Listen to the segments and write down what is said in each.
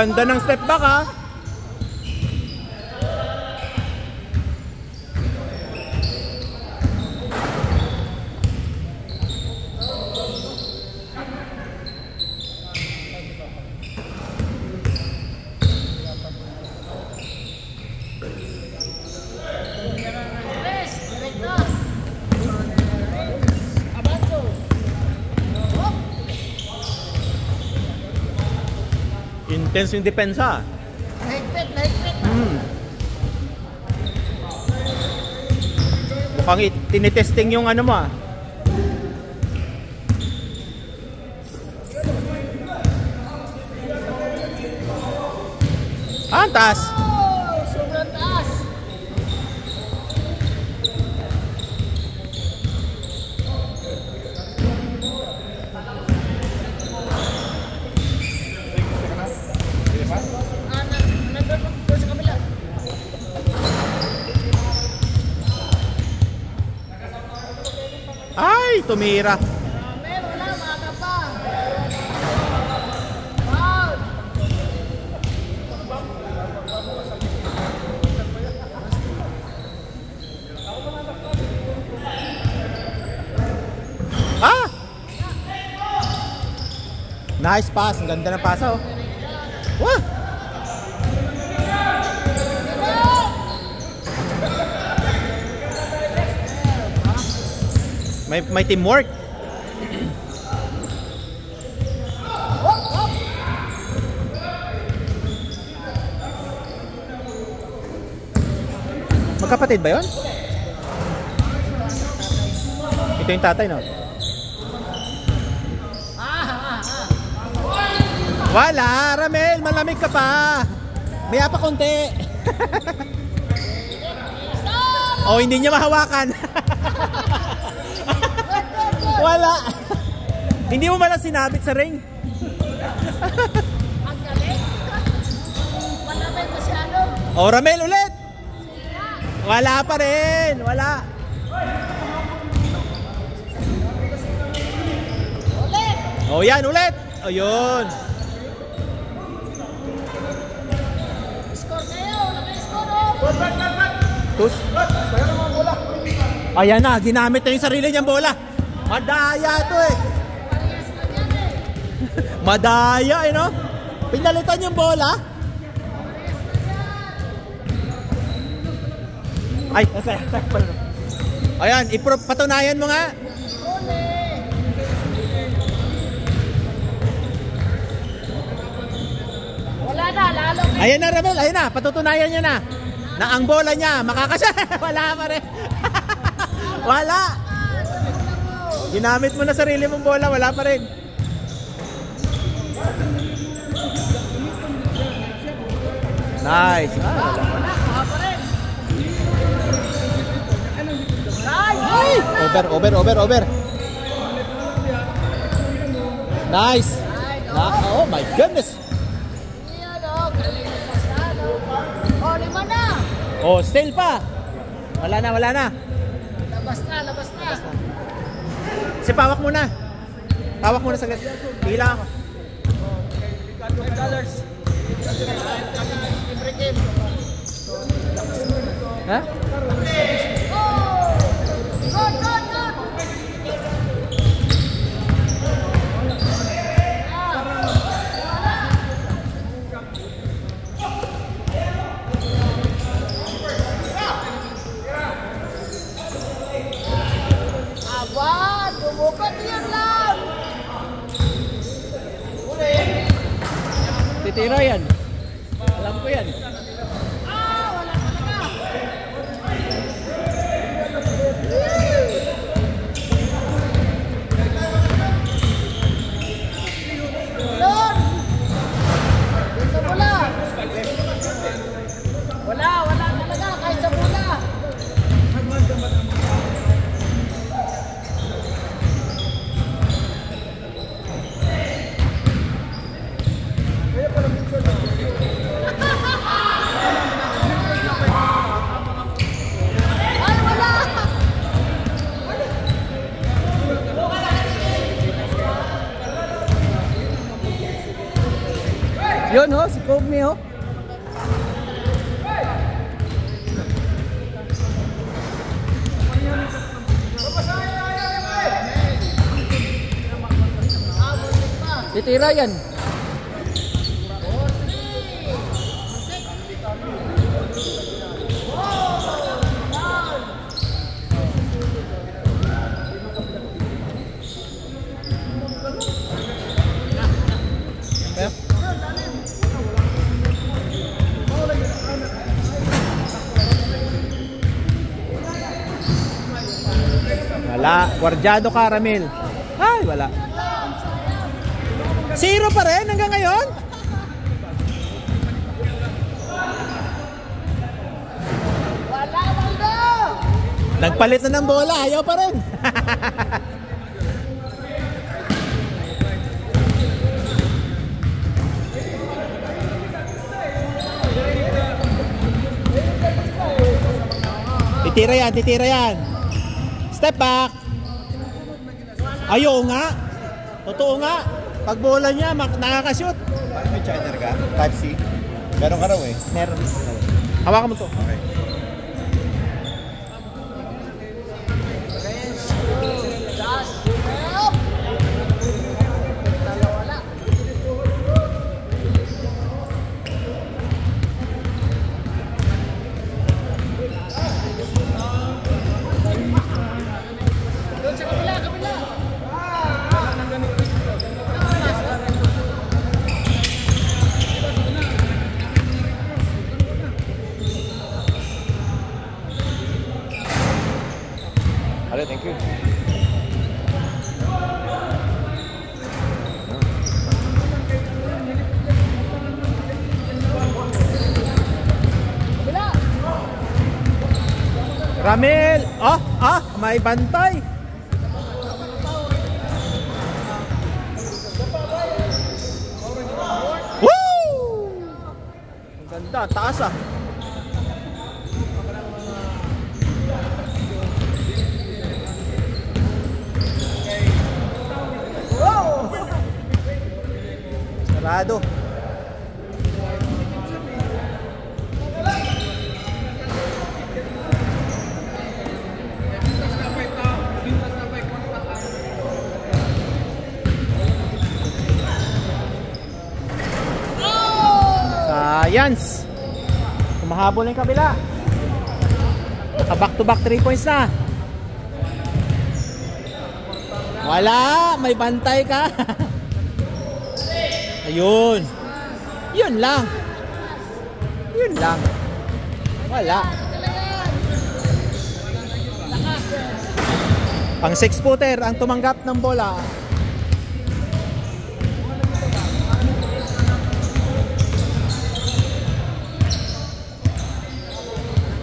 ganda ng step back ha. Intense yung depensa. Nahigpit. Mukhang tinitesting yung ano mo ah. Ang taas. Oh, sobrang taas. Ay, tumira. Wala, maaga pa. Foul. Ah! Nice pass, ang ganda ng pass oh. Wah! May teamwork. Magkapatid ba yun? Ito yung tatay, no? Wala, Ramel, malamig ka pa. Maya pa konti. Oh, hindi niya mahawakan. Wala. Hindi mo malang sinabit sa ring. Ang galing. Wala ba yung masyado? Oh, Ramel ulit. Wala pa rin. Wala. Ulit. Oh, yan ulit. Ayun. Score kayo. Naka-score oh. Tus. Ayan na. Ginamit na yung sarili niyang bola. Madaya to eh. Parehas na yan eh. Madaya eh no? Pinalitan yung bola. Ay, ayan, patunayan mo nga. Wala na, lalo kayo. Ayan na Ramel, ayan na, patutunayan niya na. Na ang bola niya, makakasya. Wala pa rin. Wala. Ginamit mo na sarili mong bola, wala pa rin. Nice. Ah, Wala pa rin. ay, over. Nice. Oh my goodness. Ayan o, galing na masyado. O, 5 na. Oh, still pa. Wala na. Labas na. Si pawak muna. Pawak muna saglit. Hila ako. Ha? Good. Aba, dumukot yan lang. Titira yan. Alam ko yan. Wala talaga. Lord! Dito bola. Wala talaga kahit sa bola. Ay, wala! Yun ho, si Coach. loob niyo. Titira yan. Wala, guardiado Caramel. Ay, wala. 0 pa rin hanggang ngayon? Wala bang do? Nagpalit na ng bola, ayaw pa rin. Titira yan, titira yan. Step back. Ayaw nga. Totoo nga. Pag bola niya, nakakashoot. May charger ka? Type C? Meron ka raw eh. Meron. Hawakan mo to. Okay. Hello, thank you. Ramil! May bantay! Woo! Ang ganda, taas ah! Sarado. Science. Kumahabol yung kabila. Naka back to back 3 points na. Wala, may bantay ka. Ayun. Yun lang. Yun lang. Wala. Pang 6-footer ang tumanggap ng bola.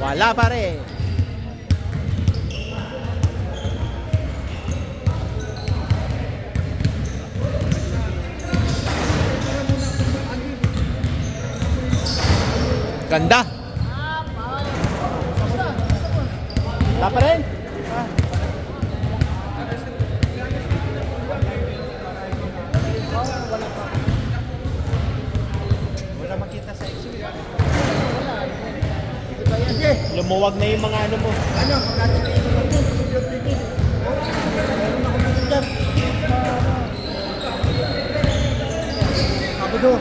Wala pare. Ganda. Wala pa rin. Wala makita sa exhibit. Lumuwag na yung mga ano mo. Ano? Magkati kayo sa mga Abudo.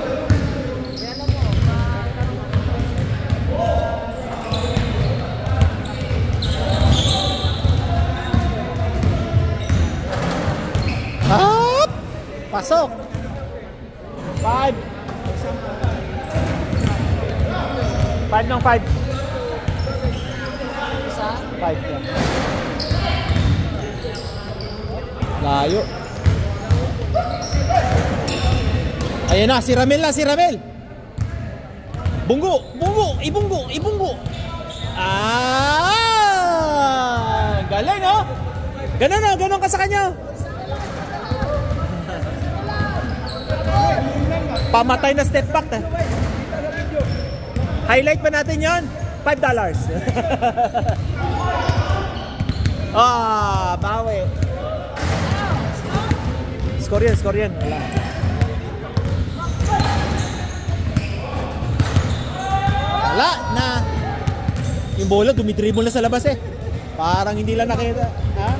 Hop! Pasok. 5. 5 ng 5. 5 yan. Layo. Ayan na, si Ramel na, si Ramel. Bunggo, bunggo, ibunggo, ibunggo. Galing oh. Ganun oh, ganun ka sa kanya. Pamatay na step back. Highlight pa natin yon. $5. Bawi. Score yan, score yan. Wala. Wala na. Yung bola, dumidribble na sa labas eh. Parang hindi lang nakita. Ha?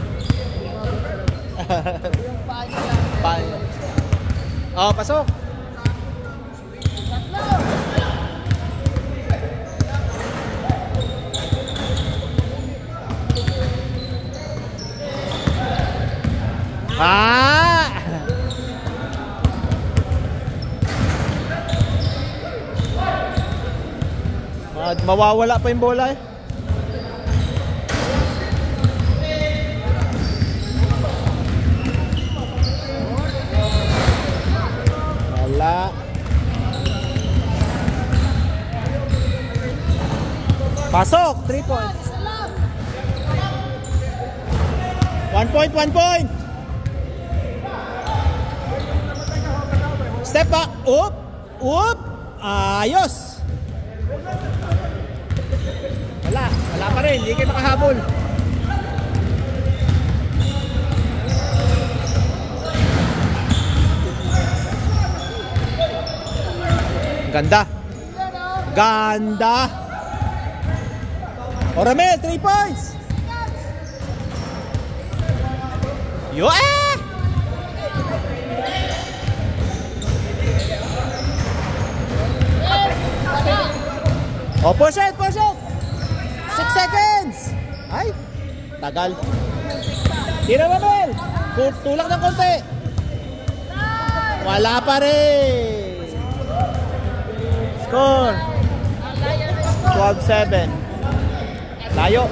Yung paa niya lang. Pa- Oh, pasok. Tatlo. Ah! Mawawala pa yung bola eh. Wala. Pasok, 3 points. Isa lang. 1 point, 1 point. Step back. Up. Up. Ayos. Wala pa rin. Hindi kayo makahabol. Ganda. Yan o. Ganda. Oramel, 3 points. Yo eh! Wala. Oh, push it, push it. 6 seconds. Ay, tagal. Tira mo, Mel. Tulak ng konti. Wala pa rin. Score. 12-7. Layo.